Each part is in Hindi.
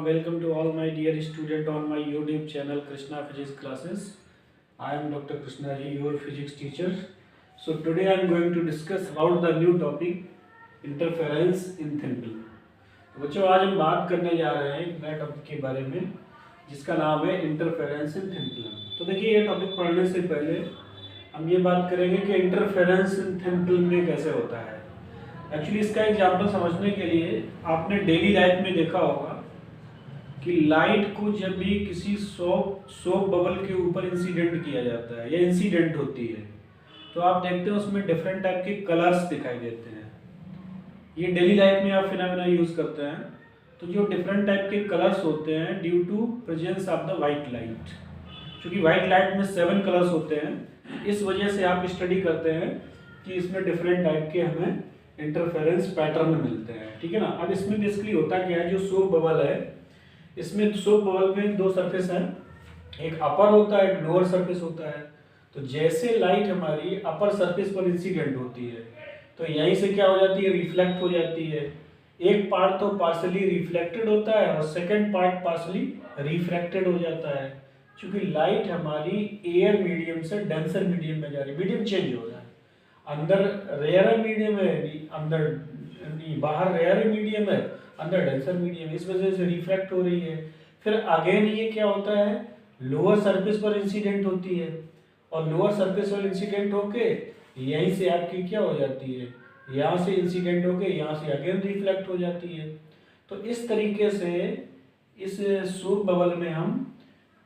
welcome to all my dear student on my YouTube channel Krishna Physics Classes. I am Dr. Krishna ji, your physics teacher. So today I am going to discuss about the new topic interference in thin film. तो बच्चों आज हम बात करने जा रहे हैं एक नए टॉपिक के बारे में जिसका नाम है इंटरफेरेंस इन थिन फिल्म। तो देखिए ये टॉपिक पढ़ने से पहले हम ये बात करेंगे कि इंटरफेरेंस इन थिन फिल्म में कैसे होता है। एक्चुअली इसका एग्जाम्पल समझने के लिए आपने डेली लाइफ में देखा होगा कि लाइट को जब भी किसी सोप बबल के ऊपर इंसिडेंट किया जाता है या इंसिडेंट होती है तो आप देखते हैं उसमें डिफरेंट टाइप के कलर्स दिखाई देते हैं। ये डेली लाइफ में आप फिनोमेना यूज करते हैं तो जो डिफरेंट टाइप के कलर्स होते हैं due to presence of the white light. क्योंकि वाइट लाइट में 7 कलर्स होते हैं, इस वजह से आप स्टडी करते हैं कि इसमें डिफरेंट टाइप के हमें इंटरफेरेंस पैटर्न मिलते हैं। ठीक है ना। अब इसमें बेसिकली होता क्या है, जो सोप बबल है इसमें सोप बबल में 2 सरफेस हैं, एक अपर होता है एक लोअर सरफेस होता है। तो जैसे लाइट हमारी अपर सरफेस पर इंसिडेंट होती है तो यहीं से क्या हो जाती है, रिफ्लेक्ट हो जाती है। एक पार्ट तो पार्शली रिफ्लेक्टेड होता है और सेकेंड पार्ट पार्शली रिफ्रैक्टेड हो जाता है। क्योंकि लाइट हमारी एयर मीडियम से डेंसर मीडियम में जा रही है, मीडियम चेंज हो रहा है। अंदर रेयर मीडियम है, अंदर बाहर रेयर मीडियम है, अंदर डेंसर मीडियम, इस वजह से रिफ्रैक्ट हो रही है। फिर अगेन ये क्या होता है, लोअर सरफेस पर इंसिडेंट होती है और लोअर सरफेस पर इंसिडेंट होके यहीं से आपकी क्या हो जाती है, यहाँ से इंसिडेंट होके यहाँ से अगेन रिफ्लेक्ट हो जाती है। तो इस तरीके से इस सोप बबल में हम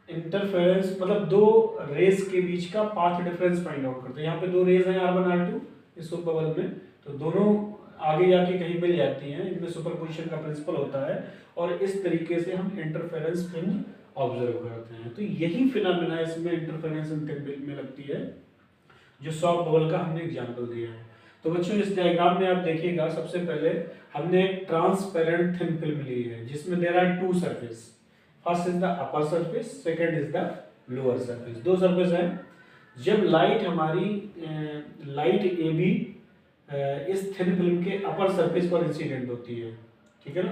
इंटरफेरेंस मतलब 2 रेज के बीच का पाथ डिफरेंस फाइंड आउट करते हैं। यहाँ पे 2 रेज हैं R1 R2 इस सोप बबल में, तो दोनों आगे जाके कहीं मिल जाती हैं, इनमें सुपरपोजिशन का प्रिंसिपल होता है और इस तरीके से हम इंटरफेरेंस फ्रिंज ऑब्जर्व करते हैं। तो यही फिनोमेना इसमें इंटरफेरेंस इन थिन फिल्म में लगती है जो सोप बबल का हमने एग्जांपल दिया है। तो बच्चों इस डायग्राम में आप देखिएगा, सबसे पहले हमने एक ट्रांसपेरेंट थिन फिल्म ली है जिसमें there are 2 surface, first is the upper surface, second is the lower surface. 2 surface हैं। जब लाइट हमारी लाइट ए बी इस थिन फिल्म के अपर सरफेस पर इंसिडेंट होती है, ठीक है ना,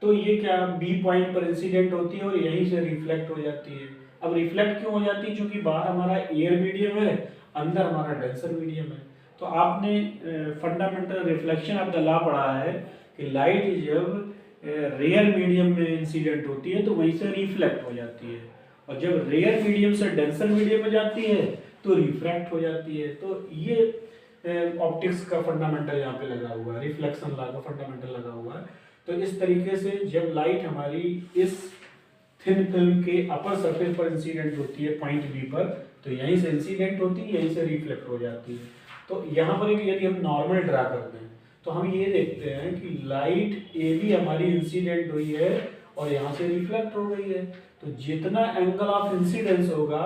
तो ये क्या बी पॉइंट पर इंसिडेंट होती है और यहीं से रिफ्लेक्ट हो जाती है। अब रिफ्लेक्ट क्यों हो जाती है, क्योंकि बाहर हमारा एयर मीडियम है, अंदर हमारा डेंसर मीडियम है। तो आपने fundamental reflection of the law पढ़ा है कि लाइट जब रेयर मीडियम में इंसिडेंट होती है तो वहीं से रिफ्लेक्ट हो जाती है और जब रेयर मीडियम से डेंसर मीडियम में जाती है तो रिफ्रैक्ट हो जाती है। तो ये ऑप्टिक्स का फंडामेंटल यहाँ पे लगा हुआ है, रिफ्लेक्शन लॉ का फंडामेंटल लगा हुआ है। तो इस तरीके से जब लाइट हमारी इस थिन फिल्म के अपर सरफेस पर इंसिडेंट होती है पॉइंट बी पर, तो यहीं से इंसिडेंट होती है, यहीं से रिफ्लेक्ट हो जाती है। तो यहाँ पर यदि हम नॉर्मल ड्रा करते हैं तो हम ये देखते हैं कि लाइट ए बी हमारी इंसिडेंट हुई है और यहाँ से रिफ्लेक्ट हो गई है। तो जितना एंगल ऑफ इंसिडेंस होगा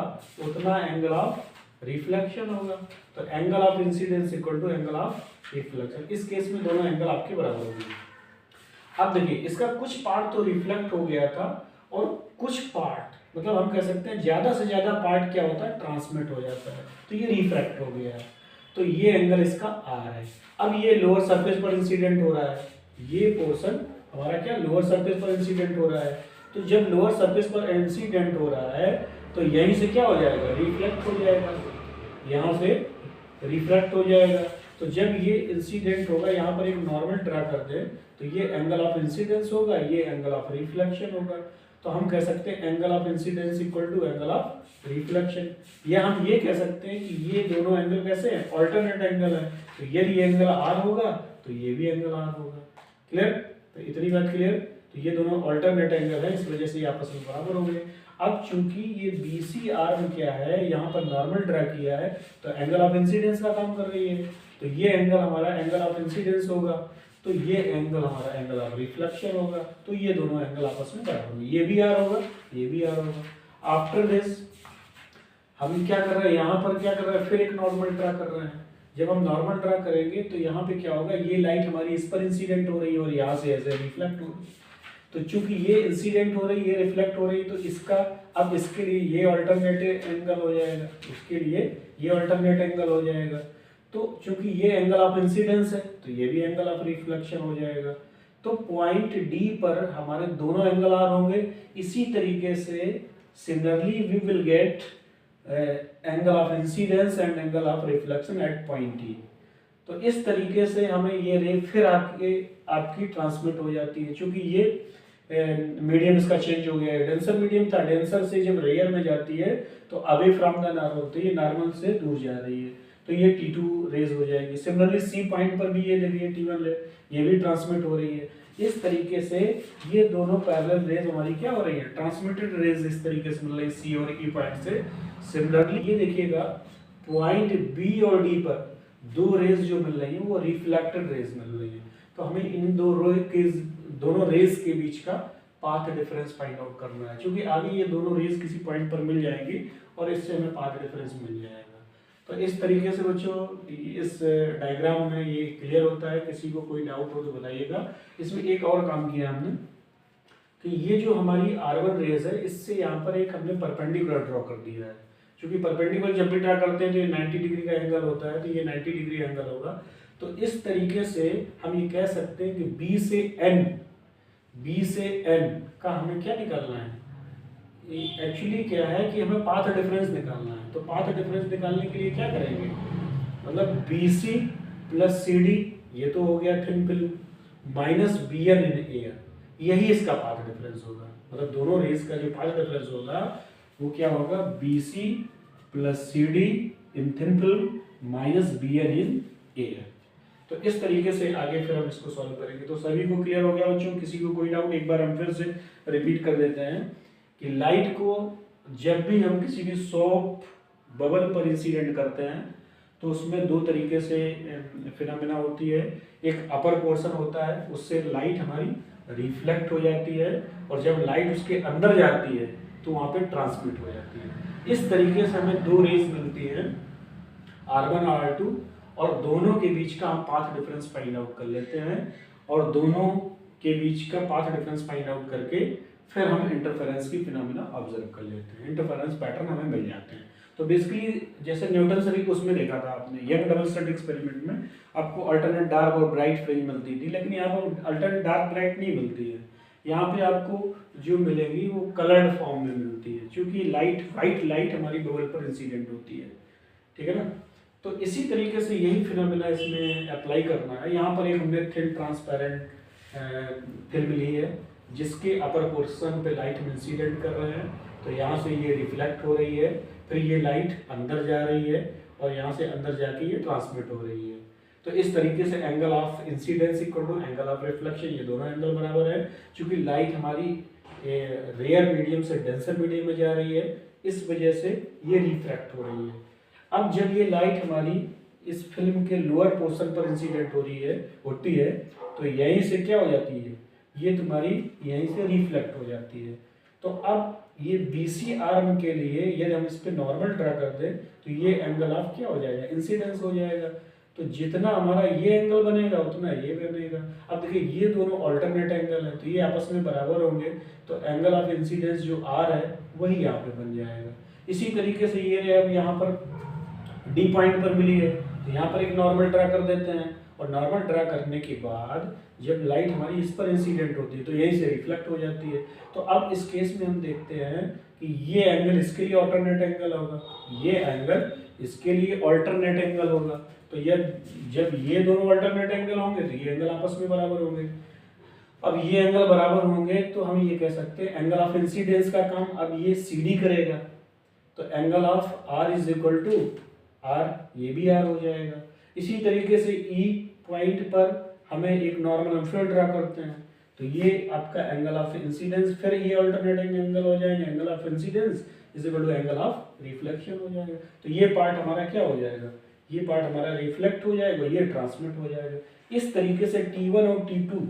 उतना एंगल ऑफ रिफ्लेक्शन होगा। तो angle of incidence equal to angle of reflection. इस केस में दोनों एंगल आपके बराबर होंगे। अब देखिए इसका कुछ पार्ट तो रिफ्लेक्ट हो गया था और कुछ पार्ट मतलब हम कह सकते हैं ज्यादा से ज्यादा पार्ट क्या होता है, ट्रांसमिट हो जाता है, तो ये रिफ्रैक्ट हो गया है। तो ये एंगल इसका आर है। अब ये लोअर सरफेस पर इंसिडेंट हो रहा है, ये पोर्शन हमारा क्या लोअर सरफेस पर इंसिडेंट हो रहा है। तो जब लोअर सरफेस पर इंसिडेंट हो रहा है तो यहीं से क्या हो जाएगा, रिफ्लेक्ट हो जाएगा, यहाँ से रिफ्लेक्ट हो जाएगा। तो जब ये इंसिडेंट होगा, यहाँ पर एक नॉर्मल ड्रा कर दे तो ये एंगल ऑफ इंसिडेंस होगा, ये एंगल ऑफ रिफ्लेक्शन होगा। तो हम कह सकते हैं angle of incidence equal to angle of reflection. या हम ये कह सकते हैं कि ये दोनों एंगल कैसे हैं, ऑल्टरनेट एंगल है। तो यदि एंगल आर होगा तो ये भी एंगल आर होगा। क्लियर? तो इतनी बात क्लियर। तो ये दोनों ऑल्टरनेट एंगल है, इस वजह से ये आपस में बराबर होंगे। अब चूंकि ये बी सी आर्म क्या है, यहाँ पर नॉर्मल ड्रा किया है तो एंगल ऑफ इंसिडेंस का काम कर रही है। तो ये एंगल हमारा एंगल ऑफ इंसिडेंस होगा, तो ये एंगल हमारा एंगल ऑफ रिफ्लेक्शन होगा। तो ये दोनों एंगल आपस में बराबर होंगे, ये भी आर होगा, ये भी आर होगा। आफ्टर दिस हम क्या कर रहे हैं, यहाँ पर क्या कर रहे हैं, फिर एक नॉर्मल ड्रा कर रहे हैं। जब हम नॉर्मल ड्रा करेंगे तो यहाँ पे क्या होगा, ये लाइट हमारी इस पर इंसिडेंट हो रही है और यहाँ से ऐसे रिफ्लेक्ट हो रही है। तो चूंकि ये इंसिडेंट हो रही है, ये रिफ्लेक्ट हो रही है, तो इसका अब इसके लिए ये अल्टरनेट एंगल हो जाएगा, इसके लिए ये अल्टरनेट एंगल हो जाएगा। तो चूंकि ये एंगल ऑफ इंसिडेंस है तो ये भी एंगल ऑफ रिफ्लेक्शन हो जाएगा। तो पॉइंट डी पर हमारे दोनों एंगल आर होंगे। इसी तरीके से similarly we will get angle of incidence and angle of reflection at point D. तो इस तरीके से हमें ये रे फिर आपकी ट्रांसमिट हो जाती है। क्योंकि ये मीडियम इसका चेंज हो गया है, डेंसर मीडियम था, डेंसर से जब रेयर में जाती है तो अवे फ्रॉम द नॉर्मल, तो ये नॉर्मल से दूर जा रही है, तो ये T2 रेज हो जाएगी। सिमिलरली सी पॉइंट पर भी ये देखिए T1 ये भी ट्रांसमिट हो रही है। इस तरीके से ये दोनों पैरेलल रेज हमारी क्या हो रही है, ट्रांसमिटेड रेज इस तरीके से मिल रही है सी और ई पॉइंट से। सिमिलरली ये देखिएगा पॉइंट बी और डी पर दो रेज जो मिल रही है वो रिफ्लेक्टेड रेज मिल रही है। तो हमें इन दोनों रेज के बीच का पाथ डिफरेंस फाइंड आउट करना है, क्योंकि आगे ये दोनों रेज किसी पॉइंट पर मिल जाएंगी और इससे हमें पाथ डिफरेंस मिल जाएगा। तो इस तरीके से बच्चों इस डायग्राम में ये क्लियर होता है। किसी को कोई डाउट हो तो बताइएगा। इसमें एक और काम किया हमने कि ये जो हमारी R1 रेज है इससे यहाँ पर एक हमने परपेंडिकुलर ड्रॉ कर दिया है। क्योंकि परपेंडिकुलर जब भी ड्रा करते हैं तो ये 90 डिग्री का एंगल होता है, तो ये 90 डिग्री एंगल होगा। तो इस तरीके से हम ये कह सकते हैं कि B से N का हमें क्या निकालना है, एक्चुअली क्या है कि हमें पाथ डिफरेंस निकालना है। तो पाथ डिफरेंस निकालने के लिए क्या करेंगे, मतलब BC प्लस CD ये तो हो गया thin film minus BN in air, यही इसका पाथ डिफरेंस होगा। मतलब दोनों रेस का जो पाथ डिफरेंस होगा वो क्या होगा, BC plus CD in thin film minus BN in air. तो इस तरीके से आगे फिर हम इसको सॉल्व करेंगे। तो सभी को क्लियर हो गया बच्चों, किसी को कोई डाउट, एक बार हम फिर से रिपीट कर देते हैं कि लाइट को जब भी हम किसी भी सॉफ्ट बबल पर इंसिडेंट करते हैं तो उसमें दो तरीके से फिनोमेना होती है। एक अपर पोर्शन होता है, उससे लाइट हमारी रिफ्लेक्ट हो जाती है, और जब लाइट उसके अंदर जाती है तो वहाँ पे ट्रांसमिट हो जाती है। इस तरीके से हमें दो रेज मिलती हैं R1 और R2, और दोनों के बीच का हम पाथ डिफरेंस फाइंड आउट कर लेते हैं, और दोनों के बीच का पाथ डिफरेंस फाइंड आउट करके फिर हम इंटरफेरेंस की फिनोमेना ऑब्जर्व कर लेते हैं, इंटरफेरेंस पैटर्न हमें मिल जाते हैं। तो बेसिकली जैसे न्यूटन से भी उसमें देखा था आपने, यंग डबल स्लिट एक्सपेरिमेंट में आपको अल्टरनेट डार्क और ब्राइट फ्रिंज मिलती थी, लेकिन यहाँ पर अल्टरनेट डार्क ब्राइट नहीं मिलती है। यहाँ पे आपको जो मिलेगी वो कलर्ड फॉर्म में मिलती है, क्योंकि लाइट, वाइट लाइट हमारी बबल पर इंसिडेंट होती है, ठीक है ना। तो इसी तरीके से यही फिनोमेना इसमें अप्लाई करना है। यहाँ पर एक हमने थिन ट्रांसपेरेंट फिल्म ली है जिसके अपर पोर्शन पे लाइट हम इंसिडेंट कर रहे हैं, तो यहाँ से ये रिफ्लेक्ट हो रही है, फिर ये लाइट अंदर जा रही है और यहाँ से अंदर जाके ये ट्रांसमिट हो रही है। तो इस तरीके से angle of incidence equal to angle of reflection, ये दोनों एंगल बराबर है। क्योंकि लाइट हमारी रेयर मीडियम से डेंसर मीडियम में जा रही है, इस वजह से ये रिफ्रैक्ट हो रही है। अब जब ये लाइट हमारी इस फिल्म के लोअर पोर्शन पर इंसिडेंट होती है तो यहीं से क्या हो जाती है, ये तुम्हारी यहीं से रिफ्लेक्ट हो जाती है। तो अब ये BC आर्म के लिए यदि हम इस पे नॉर्मल ड्रा कर दें तो ये एंगल ऑफ क्या हो जाएगा, इंसिडेंस हो जाएगा। तो जितना हमारा ये एंगल बनेगा उतना ये बनेगा। अब देखिए ये दोनों अल्टरनेट एंगल है तो ये आपस में बराबर होंगे, तो एंगल ऑफ इंसिडेंस जो R है वही यहाँ पे बन जाएगा। इसी तरीके से ये अब यहाँ पर D पॉइंट पर मिली है तो यहाँ पर एक नॉर्मल ड्रा कर देते हैं, और नॉर्मल ड्रा करने के बाद जब लाइट हमारी इस पर इंसिडेंट होती है तो यहीं से रिफ्लेक्ट हो जाती है। तो अब इस केस में हम देखते हैं कि ये एंगल इसके लिए ऑल्टरनेट एंगल होगा, ये एंगल इसके लिए ऑल्टरनेट एंगल होगा। तो ये जब ये दोनों ऑल्टरनेट एंगल होंगे तो ये एंगल आपस में बराबर होंगे। अब ये एंगल बराबर होंगे तो हम ये कह सकते हैं एंगल ऑफ इंसिडेंस का काम अब ये CD करेगा, तो angle of R is equal to R, ये भी R हो जाएगा। इसी तरीके से E पॉइंट पर हमें एक नॉर्मल एम्फिल ड्रा करते हैं तो ये आपका एंगल ऑफ इंसिडेंस, फिर ये अल्टरनेटिंग एंगल हो जाएंगे, angle of incidence is equal to angle of reflection हो जाएगा। तो ये पार्ट हमारा क्या हो जाएगा, ये पार्ट हमारा रिफ्लेक्ट हो जाएगा, ये ट्रांसमिट हो जाएगा। इस तरीके से T1 और T2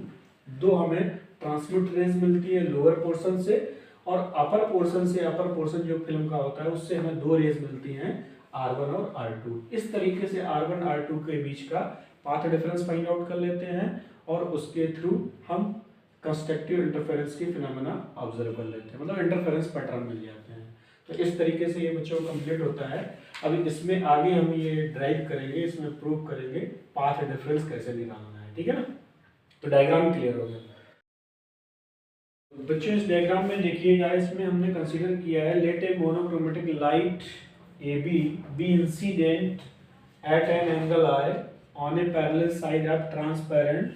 दो हमें ट्रांसमिट रेज मिलती है लोअर पोर्शन से, और अपर पोर्शन से, अपर पोर्शन जो फिल्म का होता है उससे हमें दो रेज मिलती हैं R1 और R2। इस तरीके से R1 R2 के बीच का पाथ डिफरेंस फाइंड आउट कर लेते हैं, और उसके थ्रू हम कंस्ट्रक्टिव इंटरफेरेंस की फिनोमेना ऑब्जर्व कर लेते हैं, मतलब इंटरफेरेंस पैटर्न मिल जाते हैं। तो इस तरीके से ये बच्चों कंप्लीट होता है। अभी इसमें आगे हम ये ड्राइव करेंगे, इसमें प्रूव करेंगे पाथ डिफरेंस कैसे निकालना है, ठीक है ना। तो डायग्राम क्लियर हो गया। बच्चों इस डायग्राम में देखिएगा, इसमें हमने कंसीडर किया है let a monochromatic light A B incident at an angle I on a parallel side of transparent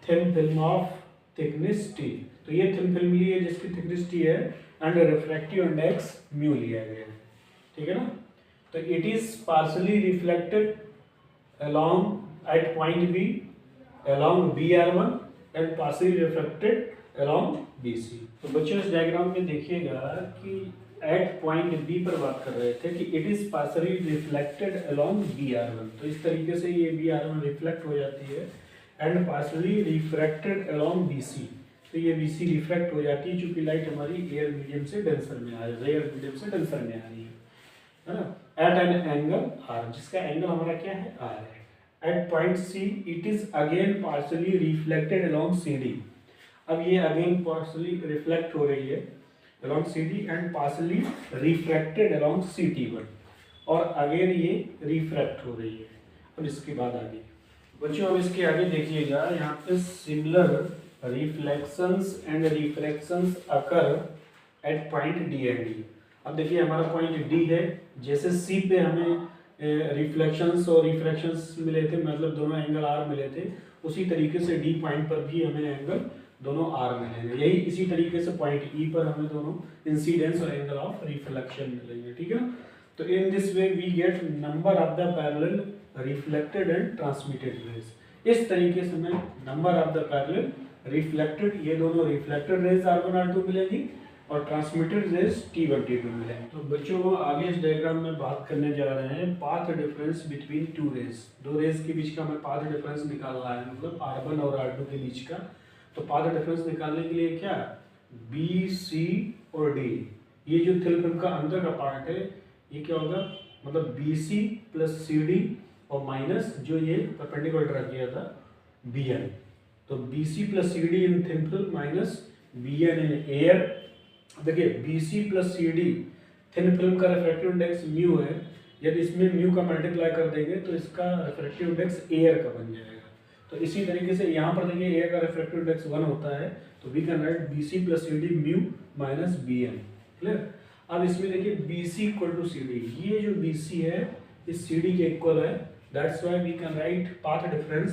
thin film of thickness T. तो ये थिन फिल्म ली है जिसकी थिकनेस टी है एंड रिफ्रैक्टिव इंडेक्स म्यू लिया गया है, ठीक है ना। तो it is partially reflected along at point B along BR1 and partially reflected along BC। तो बच्चों इस डायग्राम में देखिएगा कि एट पॉइंट बी पर बात कर रहे थे कि it is partially reflected along BR1। तो इस तरीके से ये BR1 रिफ्लेक्ट हो जाती है and partially refracted along BC। तो ये BC रिफ्लेक्ट हो जाती है चूंकि लाइट हमारी एयर मीडियम से डेंसर में आ रही है, एयर मीडियम से डेंसर में आ रही है ना, एट एन एंगल R, जिसका एंगल हमारा क्या है R है। At point C it is again partially reflected along CD। अब ये अगेन पार्शली रिफ्लेक्ट हो रही है along CD and partially refracted along CT1 और अगेन ये रिफ्रैक्ट हो रही है। अब इसके बाद आगे बच्चों, अब इसके आगे देखिएगा, यहाँ पे similar reflections and refractions occur at point D and D। अब देखिए हमारा पॉइंट D है, जैसे C पे हमें रिफ्लेक्शंस और रिफ्रैक्शंस मिले थे, मतलब दोनों एंगल R मिले थे, उसी तरीके से D पॉइंट पर भी हमें एंगल दोनों R मिलेंगे। यही इसी तरीके से पॉइंट E पर हमें दोनों इंसिडेंस और एंगल ऑफ रिफ्लेक्शन मिलेंगे, ठीक है ना। तो in this way we get number of the parallel reflected and transmitted rays. इस तरीके से हमें number of the parallel reflected, ये दोनों रिफ्लेक्टेड रेज R1 R2 मिलेंगी और ट्रांसमिटेड रेज T1 T2 मिलेंगे। तो बच्चों आगे इस डायग्राम में बात करने जा रहे हैं path difference between two rays. दो रेज के बीच का हमें पाथ डिफरेंस निकालना है, मतलब R1 और R2 के बीच का। तो पाथ डिफरेंस निकालने के लिए क्या, B, C और D, ये जो थिन फिल्म का अंदर का पार्ट है ये क्या होगा, मतलब BC प्लस CD और माइनस जो ये परपेंडिकुलर ड्रा किया था BN। तो BC plus CD in thin film minus BN in air. देखिए BC plus CD thin film का रिफ्रैक्टिव इंडेक्स म्यू है, यदि इसमें म्यू का मल्टीप्लाई कर देंगे तो इसका रिफ्रैक्टिव इंडेक्स एयर का बन जाएगा। तो इसी तरीके से यहाँ पर देखिए एयर का रिफ्रैक्टिव इंडेक्स 1 होता है, तो we can write BC plus CD mu minus BN। Clear. अब इसमें देखिए BC इक्वल टू CD, ये जो BC है इस CD के इक्वल है, that's why we can write path difference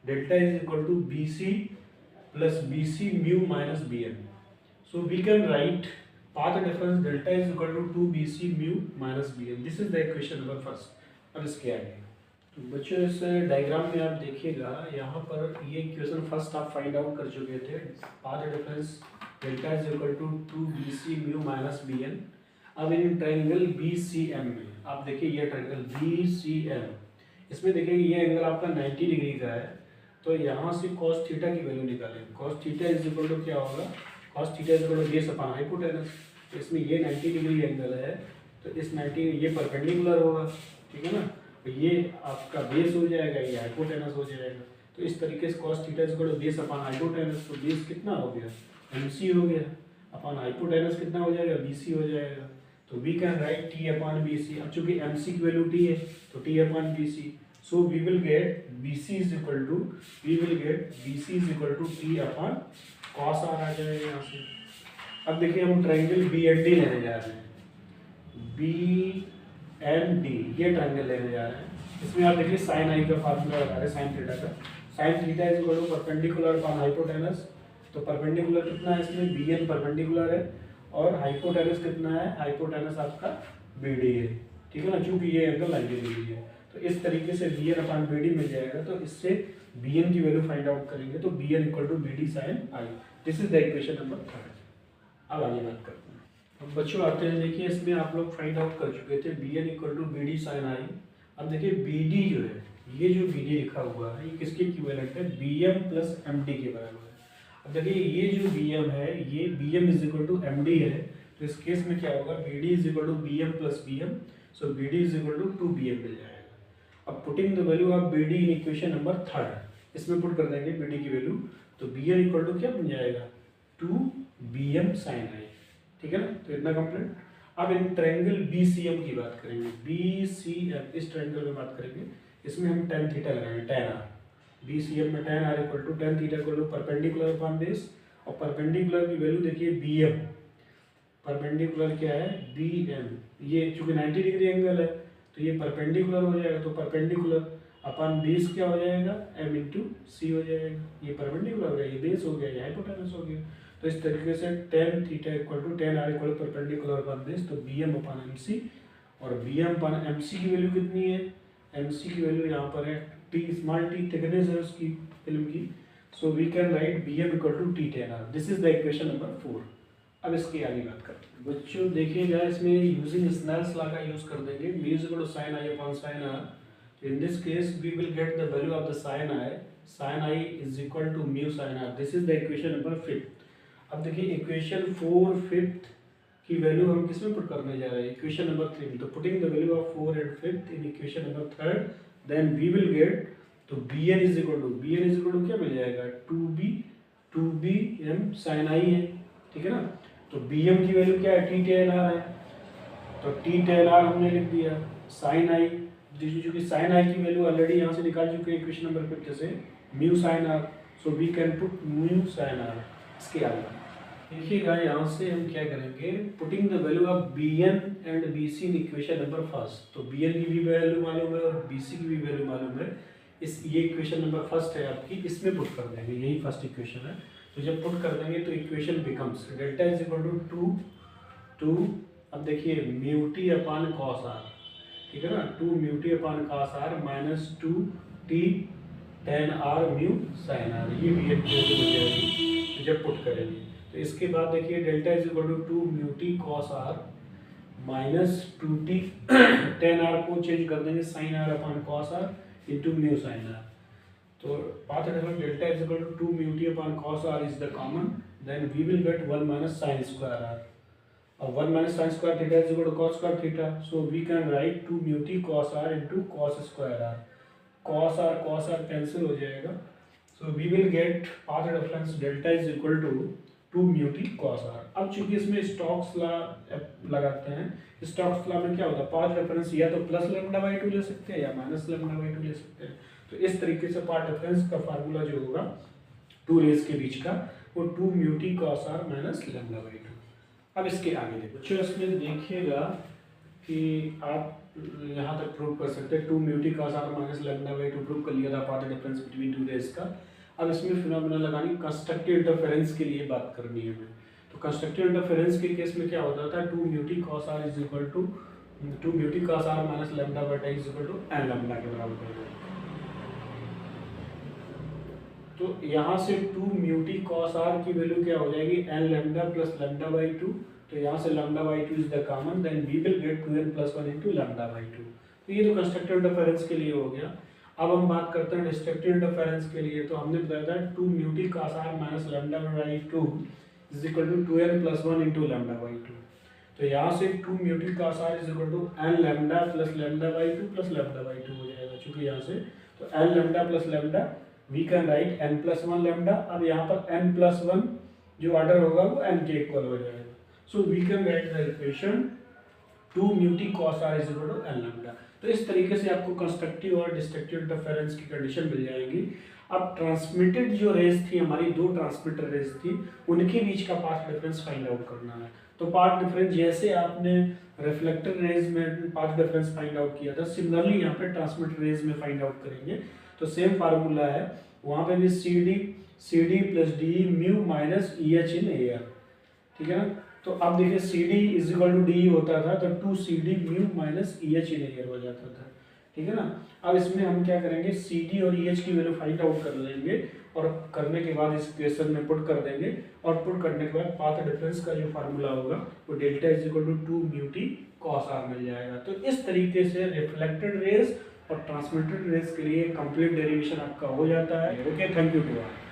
delta is equal to BC plus BC mu minus BN। So we can write path difference delta is equal to 2BC mu minus BN. This is the equation number first. अब इसके आगे तो बच्चों इस डायग्राम में आप देखिएगा, यहाँ पर ये इक्वेशन फर्स्ट आप फाइंड आउट कर चुके थे। Path difference delta is equal to 2BC mu minus BN। अब इन ट्रायंगल BCM में आप देखिए, ये ट्रायंगल BCM, इसमें देखिए ये एंगल आपका 90 डिग्री का है। तो यहाँ से cos थीटा की वैल्यू निकालें। cos theta is equal to क्या होगा, cos theta is equal to base upon hypotenuse. तो इसमें ये 90 डिग्री एंगल है, तो इस 90 ये परपेंडिकुलर होगा, ठीक है ना। तो ये आपका बेस हो जाएगा, ये हाइपोटेनस हो जाएगा। तो इस तरीके से cos theta is equal to base upon hypotenuse. तो बेस कितना हो गया, MC हो गया, अपॉन हाइपोटेनस कितना हो जाएगा, BC हो जाएगा। तो we can write T upon BC। अब चूंकि MC की वैल्यू T है तो T upon BC। So we will get BC is equal to T upon cos R आ जाएगा यहाँ से। अब देखिए हम ट्रायंगल BND लेने जा रहे हैं, BND ये ट्रायंगल लेने जा रहे हैं। इसमें आप देखिए साइन आई का फार्मूला लगा रहे हैं, साइन थीटा का। Sine theta is equal to perpendicular upon hypotenuse. तो परपेंडिकुलर कितना है इसमें, BN परपेंडिकुलर है और हाइपोटेनस कितना है, हाइपोटेनस आपका BD है, ठीक है ना, चूंकि ये एंगल 90 डिग्री है। तो इस तरीके से BN अपॉन BD मिल जाएगा। तो इससे BN की वैल्यू फाइंड आउट करेंगे, तो BN equal to BD sine I. This is the equation number 3। अब आगे बात करते हैं। अब बच्चों आते हैं, देखिए इसमें आप लोग फाइंड आउट कर चुके थे BN equal to BD sine I. अब देखिए BD जो है, ये जो BD लिखा हुआ है ये किसके इक्विवेलेंट है, BM प्लस MD के बराबर है। अब देखिए ये जो BM है, ये BM is equal to MD है। तो इस केस में क्या होगा, BD is equal to BM plus BM। So BD is equal to 2BM मिल जाएगा। अब putting the value of BD in equation number 3, इसमें पुट कर देंगे BD की वैल्यू। तो BN इक्वल टू क्या बन जाएगा, 2BM साइन आई, ठीक है ना। तो इतना कंप्लीट। अब इन ट्रायंगल BCM की बात करेंगे। BCM इस ट्रायंगल में बात करेंगे, इसमें हम tan थीटा लगाएंगे, tan R। BCM में tan r equal to tan theta equal to perpendicular upon base, और परपेंडिकुलर की वैल्यू देखिए BM, परपेंडिकुलर क्या है BM, ये चूंकि 90 डिग्री एंगल है तो ये परपेंडिकुलर हो जाएगा, तो परपेंडिकुलर अपॉन बेस क्या हो जाएगा m इंटू सी हो जाएगा, ये परपेंडिकुलर हो गया, ये बेस हो गया, ये हाइपोटेनस हो गया। तो इस तरीके से tan theta equal to tan r equal to perpendicular upon base, तो BM अपॉन MC, और BM अपॉन MC की वैल्यू कितनी है, MC की वैल्यू यहाँ पर है t स्मॉल t थिकनेस है उसकी फिल्म की, so we can write BM equal to t tan r। This is the equation number 4। अब इसकी आगे बात करते हैं बच्चों, देखिएगा इसमें यूजिंग स्नेल्स लॉ का यूज कर देंगे, mu is equal to sin i upon sin r। In this case, we will get the value of the sin i. Sin i is equal to mu sin r. This is the equation number 5th. अब देखिए इक्वेशन 4 5th की वैल्यू हम किस में पुट करने जा रहे हैं, इक्वेशन नंबर 3 में। तो putting the value of 4 and 5th in equation number 3rd, then we will get, तो bn is equal to क्या मिल जाएगा 2bm sin i है, ठीक है ना। तो bm की वैल्यू क्या है, t tan r है, तो t tan r हमने लिख दिया, sin i जो कि sin i की वैल्यू ऑलरेडी यहाँ से निकाल चुके हैं इक्वेशन नंबर 5 से, mu sin r, so we can put mu sin r। इसके आगे देखिएगा यहाँ से हम क्या करेंगे, putting the value of bn and bc in equation number 1st। तो bn की भी वैल्यू मालूम है और bc की भी वैल्यू मालूम है, इस ये इक्वेशन नंबर 1st है आपकी, इसमें पुट कर देंगे, यही फर्स्ट इक्वेशन है। तो जब पुट कर देंगे तो equation becomes delta is equal to अब देखिए mu t upon cos r, ठीक है ना, 2 mu t upon cos r minus 2 t tan r mu sin r, ये भी एक वैल्यू हो जाएगी जब पुट करेंगे। तो इसके बाद देखिए delta is equal to 2 mu t cos r minus 2 t tan r को चेंज कर देंगे sin r upon cos r into mu sin r। तो path difference delta is equal to 2 mu t upon cos r is the common, then we will get 1 minus sin square r, और 1 minus sin square theta is equal to cos square theta, so we can write 2 mu t cos r into cos square r, cos r cancel हो जाएगा, so we will get path difference delta is equal to 2 mu t cos r। अब चूंकि इसमें स्टोक्स लॉ लगाते हैं, स्टोक्स लॉ में क्या होता है, पाथ डिफरेंस या तो प्लस लैम्डा बाई 2 ले सकते हैं या माइनस लैम्डा बाई 2 ले सकते हैं। तो इस तरीके से पाथ डिफरेंस का फार्मूला जो होगा टू रेस के बीच का, वो 2 mu t cos r minus lambda by 2। अब इसके आगे देखो बच्चों, इसमें देखिएगा कि आप यहाँ तक प्रूव कर सकते हैं 2 mu t cos r minus lambda by 2 prove कर लिया था path difference between two rays का। अब इसमें फिनोमेना लगानी, कंस्ट्रक्टिव इंटरफेरेंस के लिए बात करनी है हमें। तो कंस्ट्रक्टिव इंटरफेरेंस के केस में क्या होता था, 2 mu t cos r is equal to 2 mu t cos r minus lambda by 2 is equal to n lambda के बराबर हो जाएगा। तो यहाँ से 2 mu t cos r की वैल्यू क्या हो जाएगी, n lambda plus lambda by 2, तो यहाँ से lambda by 2 is the common, then we will get 2n plus 1 into lambda by 2। तो ये तो कंस्ट्रक्टिव इंटरफेरेंस के लिए हो गया। अब हम बात करते हैं डिस्ट्रक्टिव इंटरफेरेंस के लिए। तो हमने बताया था 2 mu t cos r minus lambda by 2 is equal to 2n plus 1 into lambda by 2। तो यहाँ से 2 mu t cos r is equal to n lambda plus lambda by 2 plus lambda by 2 हो जाएगा, चूंकि यहाँ से तो n lambda plus lambda we can write n plus 1 lambda. अब यहाँ पर n प्लस 1 जो ऑर्डर होगा वो n के इक्वल हो जाएगा, so we can write the equation 2 mu t cos r is equal to n lambda. तो इस तरीके से आपको कंस्ट्रक्टिव और डिस्ट्रक्टिव इंटरफेरेंस की कंडीशन मिल जाएगी। अब ट्रांसमिटेड जो रेज थी हमारी, दो ट्रांसमिटर रेज थी, उनके बीच का पाथ डिफरेंस फाइंड आउट करना है। तो पाथ डिफरेंस जैसे आपने रिफ्लेक्टर रेज में पाथ डिफरेंस फाइंड आउट किया था, सिमिलरली यहाँ पे ट्रांसमिटर रेज में फाइंड आउट करेंगे। तो सेम फार्मूला है, वहाँ पे भी C D plus D mu minus E H in air, ठीक है ना। तो अब देखिए C D is equal to D होता था, तो 2 C D mu minus E H in air हो जाता था, ठीक है ना। अब इसमें हम क्या करेंगे, सी डी और ई एच की वैल्यू फाइंड आउट कर लेंगे, और करने के बाद इस इक्वेशन में पुट कर देंगे, और पुट करने के बाद पाथ डिफरेंस का जो फार्मूला होगा वो delta is equal to 2 mu T cos R मिल जाएगा। तो इस तरीके से रिफ्लेक्टेड रेज और ट्रांसमिटेड रेज के लिए कंप्लीट डेरिवेशन आपका हो जाता है। Okay, thank you to all.